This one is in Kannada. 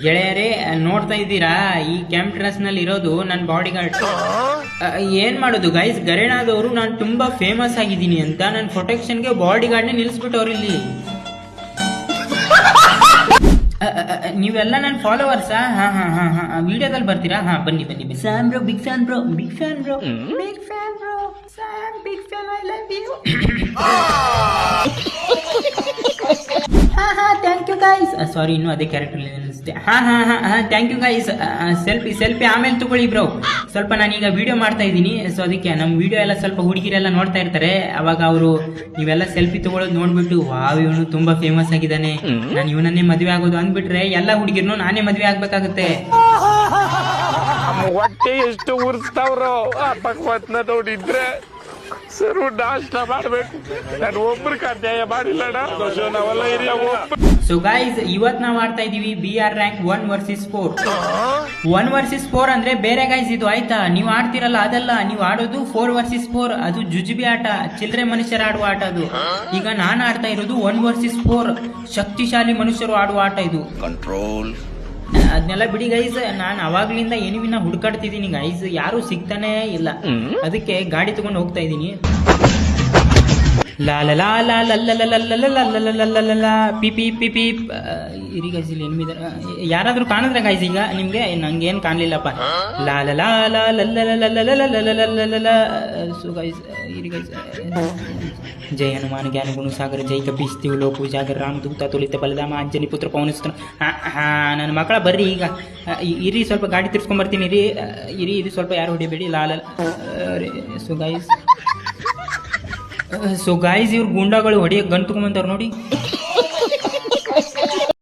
ಗೆಳೆಯರೇ ನೋಡ್ತಾ ಇದ್ದೀರಾ, ಈ ಕ್ಯಾಂಪ್ ಡ್ರೆಸ್ ನಲ್ಲಿ ಇರೋದು ನನ್ನ ಬಾಡಿ ಗಾರ್ಡ್. ಏನ್ ಮಾಡೋದು ಗೈಸ್, ಗರೇನಾದವರು ನಾನು ತುಂಬಾ ಫೇಮಸ್ ಆಗಿದ್ದೀನಿ ಅಂತ ನನ್ನ ಪ್ರೊಟೆಕ್ಷನ್ಗೆ ಬಾಡಿ ಗಾರ್ಡ್ನೇ ನಿಲ್ಲಿಸ್ಬಿಟ್ಟವ್ರು ಇಲ್ಲಿ. ನೀವೆಲ್ಲ ನನ್ನ ಫಾಲೋವರ್ಸಾ? ಹಾ ಹಾ ಹಾ ಹಾ ವಿಡಿಯೋದಲ್ಲಿ ಬರ್ತೀರಾ? ಹಾ ಬನ್ನಿ ಬನ್ನಿ ಬನ್ನಿ. Sam bro, big fan bro, big fan bro, big fan bro, Sam big fan, I love you. ಹಾ ಹಾ ಥ್ಯಾಂಕ್ ಯು ಗೈಸ್. ಸಾರಿ, ಇನ್ನೂ ಅದೇ ಕ್ಯಾರೆಕ್ಟರ್ ಅನಿಸುತ್ತೆ. ಹಾ ಹಾ ಹಾ ಹಾ ಥ್ಯಾಂಕ್ ಯು ಗೈಸ್. ಸೆಲ್ಫಿ ಆಮೇಲೆ ತಗೊಳ್ಳಿ ಬ್ರೋ. ಸ್ವಲ್ಪ ನಾನೀಗ ವಿಡಿಯೋ ಮಾಡ್ತಾ ಇದ್ದೀನಿ, ಸೊ ಅದಕ್ಕೆ ನಮ್ಮ ವಿಡಿಯೋ ಎಲ್ಲ ಸ್ವಲ್ಪ ಹುಡುಗಿರೆಲ್ಲ ನೋಡ್ತಾ ಇರ್ತಾರೆ. ಅವಾಗ ಅವರು ನೀವೆಲ್ಲ ಸೆಲ್ಫಿ ತಗೊಳ್ಳೋದು ನೋಡ್ಬಿಟ್ಟು ವಾವ್ ಇವನು ತುಂಬಾ ಫೇಮಸ್ ಆಗಿದ್ದಾನೆ, ನಾನು ಇವನನ್ನೇ ಮದುವೆ ಆಗೋದು ಅಂದ್ಬಿಟ್ರೆ ಎಲ್ಲ ಹುಡುಗಿರ್ನು ನಾನೇ ಮದುವೆ ಆಗ್ಬೇಕಾಗುತ್ತೆ. ಹೊಟ್ಟೆ ಎಷ್ಟು ಉರ್ಸ್ತಾವ್ರೋ ಆ ಪಕ್ವತ್ನ ನೋಡಿದ್ರೆ ಸರು ನಾಷ್ಟ ಮಾಡ್ಬೇಕು. ನಾನು ಒಬ್ರಿಗೆ ಅನ್ಯಾಯ ಮಾಡಿಲ್ಲ. ನಾವೆಲ್ಲ ಹಿರಿಯ ಸೊ ಗೈಸ್, ಇವತ್ ನಾವ್ ಆಡ್ತಾ ಇದೀವಿ BR ರ್ಯಾಂಕ್ 1 vs 4. 1 vs 4 ಅಂದ್ರೆ ಬೇರೆ ಗೈಸ್ ಇದು, ಆಯ್ತಾ? ನೀವು ಆಡ್ತಿರಲ್ಲ ಅದಲ್ಲ, ನೀವು ಆಡೋದು 4 vs 4. ಅದು ಜುಜುಬಿ ಆಟ, ಚಿಲ್ಲರೆ ಮನುಷ್ಯರು ಆಡುವ ಆಟ ಅದು. ಈಗ ನಾನು ಆಡ್ತಾ ಇರೋದು 1 vs 4, ಶಕ್ತಿಶಾಲಿ ಮನುಷ್ಯರು ಆಡುವ ಆಟ ಇದು. ಕಂಟ್ರೋಲ್ ಅದನ್ನೆಲ್ಲ ಬಿಡಿ ಗೈಸ್, ನಾನು ಅವಾಗ್ಲಿಂದ ಎನಿವಿನ ಹುಡುಕಾಡ್ತಿದ್ದೀನಿ ಗೈಸ್, ಯಾರು ಸಿಗ್ತಾನೆ ಇಲ್ಲ. ಅದಕ್ಕೆ ಗಾಡಿ ತಗೊಂಡು ಹೋಗ್ತಾ ಇದ್ದೀನಿ. ಲಾ ಲಾ ಲಾ ಲಾ ಲಾ ಪಿ ಪಿ ಪಿ ಪಿ. ಇರಿ ಗೈಸ್, ಇಲ್ಲಿ ಎನಿಮಿದಾರೆ. ಯಾರಾದ್ರೂ ಕಾಣಿದ್ರೆ ಗೈಸ್ ಈಗ ನಿಮ್ಗೆ? ನಂಗೇನು ಕಾಣ್ಲಿಲ್ಲಪ್ಪ. ಲಾ ಲಾ ಲಾ ಲಾ ಲಾ. ಸೊ ಗೈಸ್, ಇರಿ ಗೈಸ್. ಜೈ ಹನುಮಾನ್ ಜ್ಞಾನ ಗುಣ ಸಾಗರ, ಜೈ ಕಪಿಸ್ತೀವ್ ಲೋಕು ಜಾಗರ, ರಾಮ ದೂತ ತುಲಿತ ಬಲಧಾಮ ಅಂಜನಿ ಪುತ್ರ ಪವನಿಸ್ತಾನ. ಹಾ ನನ್ನ ಮಕ್ಕಳ ಬರ್ರಿ ಈಗ. ಇರಿ ಸ್ವಲ್ಪ ಗಾಡಿ ತಿರ್ಸ್ಕೊಂಡ್ ಬರ್ತೀನಿ. ಇರಿ ಸ್ವಲ್ಪ ಯಾರು ಹೊಡಿಬೇಡಿ. ಲಾಲ. ಸೊ ಗೈಸ್ ಇವ್ರು ಗುಂಡಾಗಳು ಹೊಡಿಯಕ್ಕೆ ಗನ್ ತಗೊಂಬಂತವ್ರು ನೋಡಿ.